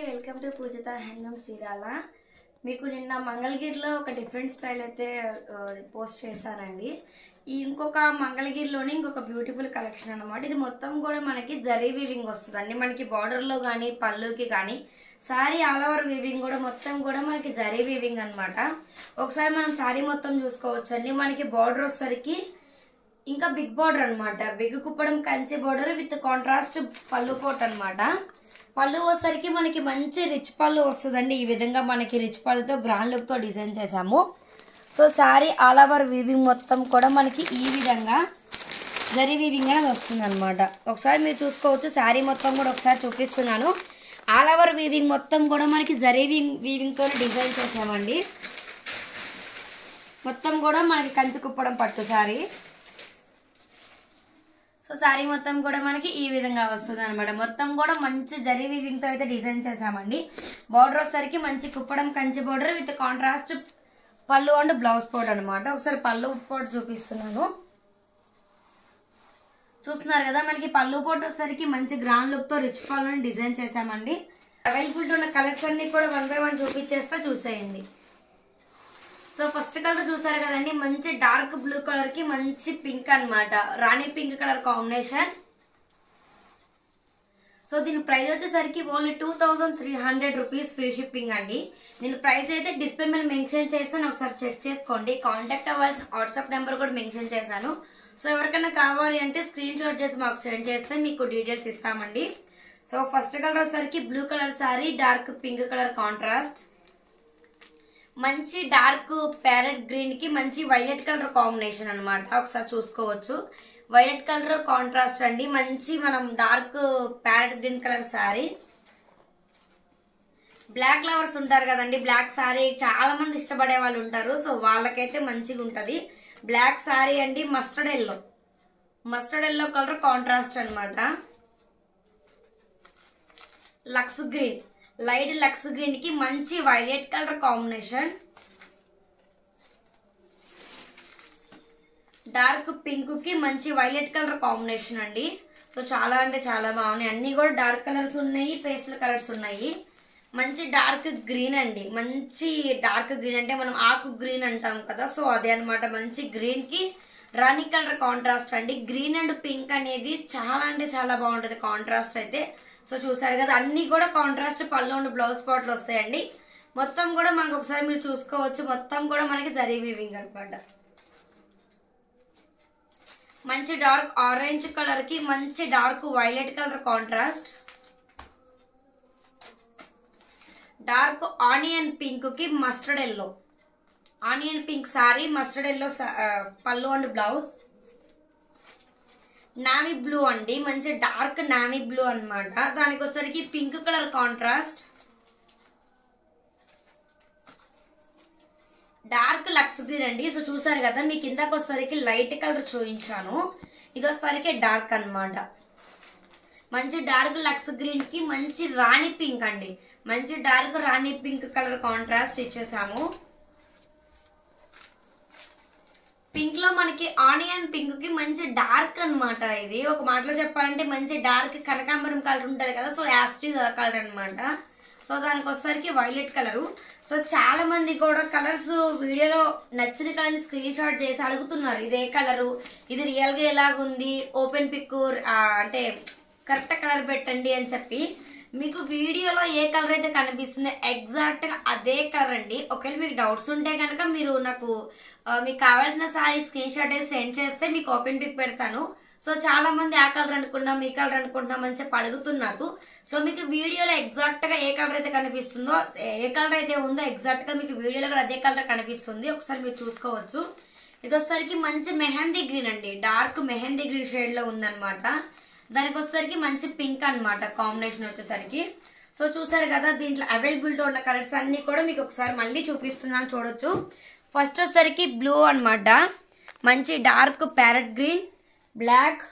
Welcome to Pujitha handloom Chirala. మీకు నిన్న మంగళగిరిలో ఒక డిఫరెంట్ స్టైల్ అయితే పోస్ట్ చేశానండి. ఇంకొక మంగళగిరిలోని ఇంకొక బ్యూటిఫుల్ కలెక్షన్ అన్నమాట. ఇది మొత్తం కూడా మనకి జరీ వీవింగ్ వస్తుందండి. మనకి బార్డర్లో కానీ పళ్ళుకి కానీ సారీ ఆల్ ఓవర్ వీవింగ్ కూడా మొత్తం కూడా మనకి జరీ వీవింగ్ అనమాట. ఒకసారి మనం సారీ మొత్తం చూసుకోవచ్చండి. మనకి బార్డర్ వచ్చేసరికి ఇంకా బిగ్ బార్డర్ అనమాట. Big Kuppadam Kanchi border with contrast పళ్ళు కోట్ అనమాట. పళ్ళు వచ్చేసరికి మనకి మంచి రిచ్ పళ్ళు వస్తుందండి. ఈ విధంగా మనకి రిచ్ పళ్ళుతో గ్రాండ్ లుక్ తో డిజైన్ చేసాము. So sorry all over weaving మొత్తం కూడా మనకి ఈ విధంగా జరీ వీవింగ్ అనేది వస్తుంది అనమాట. ఒకసారి మీరు చూసుకోవచ్చు. శారీ మొత్తం కూడా ఒకసారి చూపిస్తున్నాను. ఆల్ ఓవర్ వీవింగ్ మొత్తం కూడా మనకి జరీ వీవింగ్ తో డిజైన్ చేసామండి. మొత్తం కూడా మనకి కంచి కుప్పడం పట్టు శారీ. సో శారీ మొత్తం కూడా మనకి ఈ విధంగా వస్తుంది అనమాట. మొత్తం కూడా మంచి జరీ వీవింగ్ తో అయితే డిజైన్ చేసామండి. బార్డర్ వచ్చేసరికి మంచి Kuppadam Kanchi border with contrast పళ్ళు అండ్ బ్లౌజ్ పోట్ అనమాట. ఒకసారి పళ్ళు పోట్ చూపిస్తున్నాను. చూస్తున్నారు కదా, మనకి పళ్ళు పోట్ వచ్చేసరికి మంచి గ్రాండ్ లుక్ తో రిచ్ పళ్ళు డిజైన్ చేసామండి. అవైలబిలిటీ ఉన్న కలర్స్ అన్ని కూడా 1 by 1 చూపించేస్తా, చూసేయండి. సో ఫస్ట్ కలర్ చూసారు కదండి, మంచి డార్క్ బ్లూ కలర్ కి మంచి పింక్ అనమాట. రాణి పింక్ కలర్ కాంబినేషన్. సో దీని ప్రైస్ వచ్చేసరికి ఓన్లీ 2300 రూపీస్ ఫ్రీ షిప్పింగ్ అండి. దీని ప్రైస్ అయితే డిస్ప్లే మీద మెన్షన్ చేస్తాను, ఒకసారి చెక్ చేసుకోండి. కాంటాక్ట్ అవ్వాల్సిన వాట్సాప్ నెంబర్ కూడా మెన్షన్ చేశాను. సో ఎవరికైనా కావాలి అంటే స్క్రీన్ షాట్ చేసి మాకు సెండ్ చేస్తే మీకు డీటెయిల్స్ ఇస్తామండి. సో ఫస్ట్ కలర్ వచ్చేసరికి blue colour sorry, dark pink colour contrast, మంచి డార్క్ ప్యారెట్ గ్రీన్ కి మంచి వైలెట్ కలర్ కాంబినేషన్ అనమాట. ఒకసారి చూసుకోవచ్చు. వైలెట్ కలర్ కాంట్రాస్ట్ అండి. మంచి మనం dark parrot green colour sari. Black lovers ఉంటారు కదండి, బ్లాక్ సారీ చాలా మంది ఇష్టపడే వాళ్ళు ఉంటారు. సో వాళ్ళకైతే మంచిగా ఉంటది. బ్లాక్ సారీ అండి. మస్టర్డ్ ఎల్లో కలర్ కాంట్రాస్ట్ అనమాట. లక్స్ గ్రీన్, లైట్ లక్స్ గ్రీన్ కి మంచి violet colour combination. Dark pink కి మంచి వైలెట్ కలర్ కాంబినేషన్ అండి. సో చాలా అంటే చాలా బాగున్నాయి. అన్ని కూడా డార్క్ కలర్స్ ఉన్నాయి, పేస్టల్ కలర్స్ ఉన్నాయి. మంచి డార్క్ గ్రీన్ అండి. మంచి డార్క్ గ్రీన్ అంటే మనం ఆకు గ్రీన్ అంటాం కదా, సో అదే అనమాట. మంచి గ్రీన్ కి రాణి కలర్ కాంట్రాస్ట్ అండి. గ్రీన్ అండ్ పింక్ అనేది చాలా అంటే చాలా బాగుంటది కాంట్రాస్ట్ అయితే. సో చూసారు కదా, అన్ని కూడా కాంట్రాస్ట్ పళ్ళు అండ్ బ్లౌజ్ పాట్లు వస్తాయండి. మొత్తం కూడా మనకు ఒకసారి మీరు చూసుకోవచ్చు. మొత్తం కూడా మనకి జరీ వీవింగ్ అనమాట. మంచి డార్క్ ఆరెంజ్ కలర్ కి మంచి dark violet colour contrast. Dark onion pink కి mustard yellow, onion pink sorry, mustard yellow పళ్ళు అండ్ బ్లౌజ్. నావీ బ్లూ అండి. మంచి డార్క్ నావీ బ్లూ అనమాట. దానికి వచ్చేసరికి పింక్ కలర్ కాంట్రాస్ట్. డార్క్ లక్స్ గ్రీన్ అండి. సో చూసారు కదా, మీ కిందకి వచ్చేసరికి లైట్ కలర్ చూపించాను, ఇది వచ్చేసరికి డార్క్ అనమాట. మంచి డార్క్ లక్స్ గ్రీన్ కి మంచి రాణి పింక్ అండి. మంచి డార్క్ రాణి పింక్ కలర్ కాంట్రాస్ట్ ఇచ్చేసాము. పింక్ లో మనకి ఆనియన్ పింక్ కి మంచి డార్క్ అనమాట. ఇది ఒక మాటలో చెప్పాలంటే మంచి డార్క్ కనకాంబరం కలర్ ఉంటది కదా, సో యాస్టిజ్ కలర్ అనమాట. సో దానికి వచ్చేసరికి వైలెట్ కలరు. సో చాలా మంది కూడా కలర్స్ వీడియోలో నచ్చిన కలర్ స్క్రీన్ షాట్ చేసి అడుగుతున్నారు, ఇదే కలరు, ఇది రియల్ గా ఎలాగుంది, ఓపెన్ పిక్ అంటే కరెక్ట్ కలర్ పెట్టండి అని చెప్పి. మీకు వీడియోలో ఏ కలర్ అయితే కనిపిస్తుంది ఎగ్జాక్ట్ గా అదే కలర్ అండి. ఒకవేళ మీకు డౌట్స్ ఉంటే కనుక మీరు నాకు మీకు కావాల్సిన సారీ స్క్రీన్ షాట్ అయితే సెండ్ చేస్తే మీకు ఓపెన్ పిక్ పెడతాను. సో చాలా మంది ఆ కలర్ అనుకున్నాం, ఈ కలర్ అనుకుంటున్నాం అని చెప్పి అడుగుతున్నారు. సో మీకు వీడియోలో ఎగ్జాక్ట్ గా ఏ కలర్ అయితే కనిపిస్తుందో, ఏ కలర్ అయితే ఉందో ఎగ్జాక్ట్ గా మీకు వీడియోలో కూడా అదే కలర్ కనిపిస్తుంది. ఒకసారి మీరు చూసుకోవచ్చు. ఇది వచ్చేసరికి మంచి మెహందీ గ్రీన్ అండి. డార్క్ మెహందీ గ్రీన్ షేడ్ లో ఉందన్నమాట. దానికి వచ్చేసరికి మంచి పింక్ అనమాట కాంబినేషన్ వచ్చేసరికి. సో చూసారు కదా, దీంట్లో అవైలబిలిటీ ఉన్న కలర్స్ అన్ని కూడా మీకు ఒకసారి మళ్ళీ చూపిస్తున్నాను, చూడొచ్చు. ఫస్ట్ వచ్చేసరికి బ్లూ అనమాట. మంచి dark parrot green, black,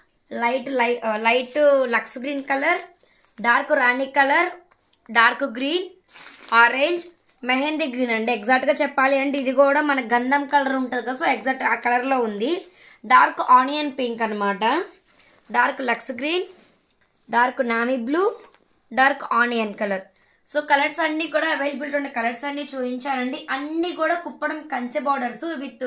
light లక్స్ గ్రీన్ కలర్, డార్క్ రాణి colour, dark green, orange, mehndi green అండి. ఎగ్జాక్ట్ గా చెప్పాలి అంటే ఇది కూడా మన గంధం కలర్ ఉంటుంది కదా, సో ఎగ్జాక్ట్ ఆ కలర్ లో ఉంది. డార్క్ ఆనియన్ పింక్ అనమాట. డార్క్ లక్స్ green, dark navy blue, dark onion colour. So colours అన్ని కూడా అవైలబిలిటీ ఉన్న కలర్స్ అన్ని చూపించానండి. అన్ని కూడా కుప్పడం కంచె బార్డర్స్ విత్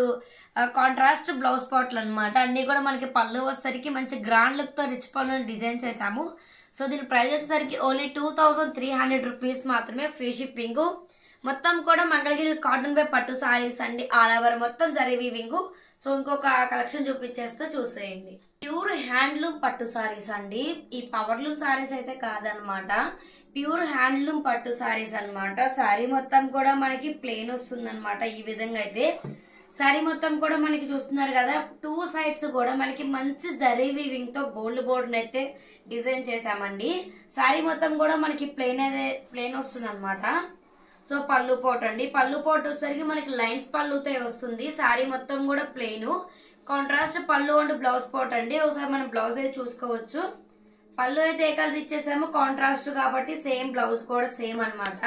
కాంట్రాస్ట్ బ్లౌజ్ పాట్లు అనమాట. అన్ని కూడా మనకి పళ్ళు వచ్చేసరికి మంచి గ్రాండ్ లుక్ తో రిచ్ పళ్ళు డిజైన్ చేసాము. సో దీని ప్రైస్ వచ్చేసరికి ఓన్లీ 2300 రూపీస్ మాత్రమే, ఫ్రీ షిప్పింగ్. మొత్తం కూడా మంగళగిరి కాటన్ బై పట్టు సారీస్ అండి, ఆల్ ఓవర్ మొత్తం జరీ వీవింగ్. సో ఇంకొక కలెక్షన్ చూపించేస్తే చూసేయండి. ప్యూర్ హ్యాండ్లూమ్ పట్టు సారీస్ అండి, ఈ పవర్లూమ్ సారీస్ అయితే కాదనమాట, ప్యూర్ హ్యాండ్లూమ్ పట్టు సారీస్ అనమాట. సారీ మొత్తం కూడా మనకి ప్లెయిన్ వస్తుంది అనమాట. ఈ విధంగా అయితే సారీ మొత్తం కూడా మనకి చూస్తున్నారు కదా, 2 సైడ్స్ కూడా మనకి మంచి జరీ వీవింగ్ తో గోల్డ్ బోర్డర్ అయితే డిజైన్ చేసామండి. సారీ మొత్తం కూడా మనకి ప్లెయిన్ వస్తుంది అనమాట. సో పళ్ళు పోటు అండి, పళ్ళు పోటు వచ్చేసరికి మనకి లైన్స్ పళ్ళుతో వస్తుంది. సారీ మొత్తం కూడా ప్లెయిన్, కాంట్రాస్ట్ పళ్ళు అండ్ బ్లౌజ్ పోటు అండి. ఒకసారి మనం బ్లౌజ్ అయితే చూసుకోవచ్చు. పళ్ళు అయితే ఏ కలర్ ఇచ్చేసాము, కాంట్రాస్ట్ కాబట్టి సేమ్ బ్లౌజ్ కూడా సేమ్ అనమాట.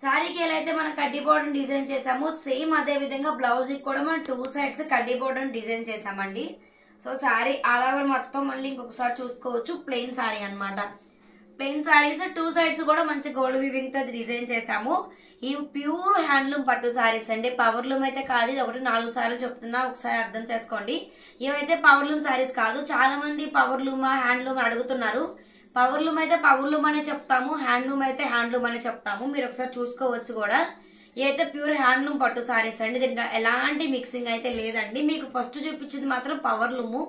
సారీకి ఎలా అయితే మనం కడ్డీ బోర్డర్ డిజైన్ చేసాము, సేమ్ అదే విధంగా బ్లౌజ్ కూడా మనం 2 సైడ్స్ కడ్డీ బోర్డర్ డిజైన్ చేసామండి. సో సారీ ఆల్ ఓవర్ మొత్తం మళ్ళీ ఇంకొకసారి చూసుకోవచ్చు, ప్లెయిన్ సారీ అనమాట. ప్లెయిన్ సారీస్ 2 సైడ్స్ కూడా మంచి గోల్డ్ వీవింగ్ తో డిజైన్ చేసాము. ఈ ప్యూర్ హ్యాండ్లూమ్ పట్టు సారీస్ అండి, పవర్ లూమ్ అయితే కాదు. ఇది ఒకటి 4 సార్లు చెప్తున్నా, ఒకసారి అర్థం చేసుకోండి. ఇవైతే పవర్ లూమ్ సారీస్ కాదు. చాలా మంది పవర్ లూమా హ్యాండ్లూమ్ అడుగుతున్నారు. పవర్ లూమ్ అయితే పవర్ లూమ్ అనే చెప్తాము, హ్యాండ్లూమ్ అయితే హ్యాండ్లూమ్ అనే చెప్తాము. మీరు ఒకసారి చూసుకోవచ్చు కూడా. ఇదైతే ప్యూర్ హ్యాండ్లూమ్ పట్టు సారీస్ అండి, దీంట్లో ఎలాంటి మిక్సింగ్ అయితే లేదండి. మీకు ఫస్ట్ చూపించింది మాత్రం పవర్ లూము,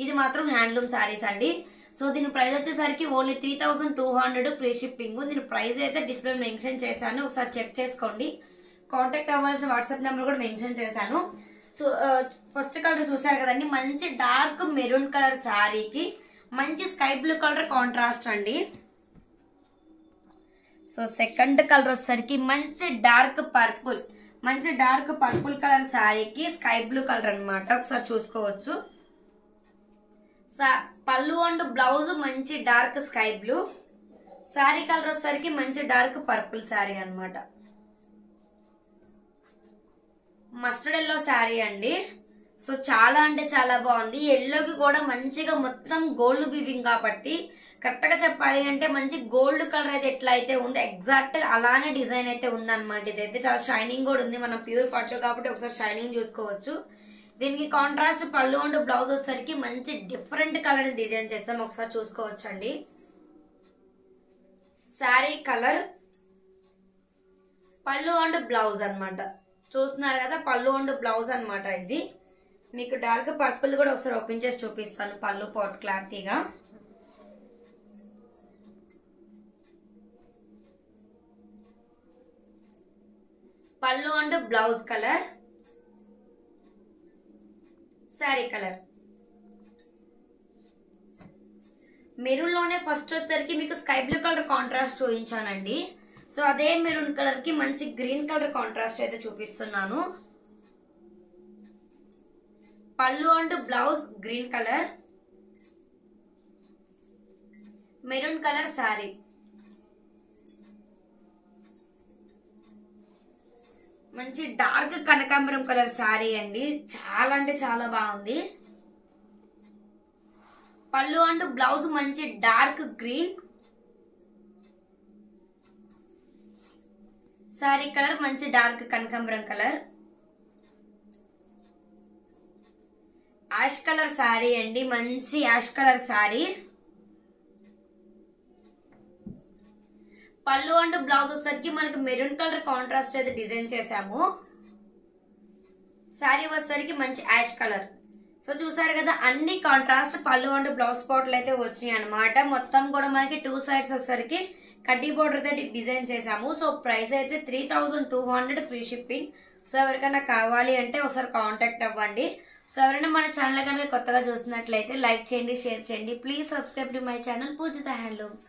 ఇది మాత్రం హ్యాండ్లూమ్ సారీస్ అండి. సో దీని ప్రైస్ వచ్చేసరికి ఓన్లీ 3200 ఫ్రీ షిప్పింగ్. దీని ప్రైస్ అయితే డిస్ప్లే మెన్షన్ చేశాను, ఒకసారి చెక్ చేసుకోండి. కాంటాక్ట్ అవ్వాల్సిన వాట్సాప్ నెంబర్ కూడా మెన్షన్ చేశాను. సో ఫస్ట్ కలర్ చూసారు కదండి, మంచి డార్క్ మెరూన్ కలర్ శారీకి మంచి స్కై బ్లూ కలర్ కాంట్రాస్ట్ అండి. సో సెకండ్ కలర్ వచ్చేసరికి మంచి డార్క్ పర్పుల్ కలర్ శారీకి స్కై బ్లూ కలర్ అనమాట. ఒకసారి చూసుకోవచ్చు. పళ్ళు అండ్ బ్లౌజ్ మంచి dark sky blue, sari colour వచ్చేసరికి మంచి డార్క్ పర్పుల్ శారీ అనమాట. మస్టర్డ్ ఎల్లో శారీ అండి. సో చాలా అంటే చాలా బాగుంది. ఎల్లోకి కూడా మంచిగా మొత్తం గోల్డ్ వీవింగ్ కాబట్టి కరెక్ట్ గా చెప్పాలి అంటే మంచి గోల్డ్ కలర్ అయితే ఎట్లా అయితే ఉంది ఎగ్జాక్ట్ అలానే డిజైన్ అయితే ఉంది అనమాట. ఇదైతే చాలా షైనింగ్ కూడా ఉంది. మనం ప్యూర్ పట్టు కాబట్టి ఒకసారి షైనింగ్ చూసుకోవచ్చు. దీనికి కాంట్రాస్ట్ పళ్ళు అండ్ బ్లౌజ్ వచ్చేసరికి మంచి డిఫరెంట్ కలర్ డిజైన్ చేస్తాం, ఒకసారి చూసుకోవచ్చు అండి. శారీ కలర్ పళ్ళు అండ్ బ్లౌజ్ అనమాట. చూస్తున్నారు కదా, పళ్ళు అండ్ బ్లౌజ్ అనమాట. ఇది మీకు డార్క్ పర్పుల్ కూడా ఒకసారి ఓపెన్ చేసి చూపిస్తాను పళ్ళు పాట్ క్లారిటీగా. పళ్ళు and blouse colour, sari colour maroon లోనే ఫస్ట్ వచ్చేసరికి మీకు స్కై బ్లూ కలర్ కాంట్రాస్ట్ చూపించానండి. సో అదే మెరూన్ కలర్ కి మంచి గ్రీన్ కలర్ కాంట్రాస్ట్ అయితే చూపిస్తున్నాను. పళ్ళు and blouse green colour, maroon colour sari. మంచి డార్క్ కనకాంబరం కలర్ శారీ అండి, చాలా అంటే చాలా బాగుంది. పళ్ళు అండ్ బ్లౌజ్ మంచి డార్క్ గ్రీన్, శారీ కలర్ మంచి డార్క్ కనకాంబరం కలర్. యాష్ కలర్ శారీ అండి, మంచి యాష్ కలర్ శారీ. పళ్ళు అండ్ బ్లౌజ్ వచ్చేసరికి మనకి మెరూన్ కలర్ కాంట్రాస్ట్ అయితే డిజైన్ చేసాము. శారీ వచ్చేసరికి మంచి యాష్ కలర్. సో చూసారు కదా, అన్ని కాంట్రాస్ట్ పళ్ళు అండ్ బ్లౌజ్ పాట్లు అయితే వచ్చినాయి అనమాట. మొత్తం కూడా మనకి 2 సైడ్స్ వచ్చేసరికి కడ్డీ బోర్డర్ అయితే డిజైన్ చేసాము. సో ప్రైస్ అయితే 3200 ఫ్రీ షిప్పింగ్. సో ఎవరికైనా కావాలి అంటే ఒకసారి కాంటాక్ట్ అవ్వండి. సో ఎవరైనా మన ఛానల్ కనుక కొత్తగా చూస్తున్నట్లయితే లైక్ చేయండి, షేర్ చేయండి. Please subscribe to my channel Pujitha handlooms.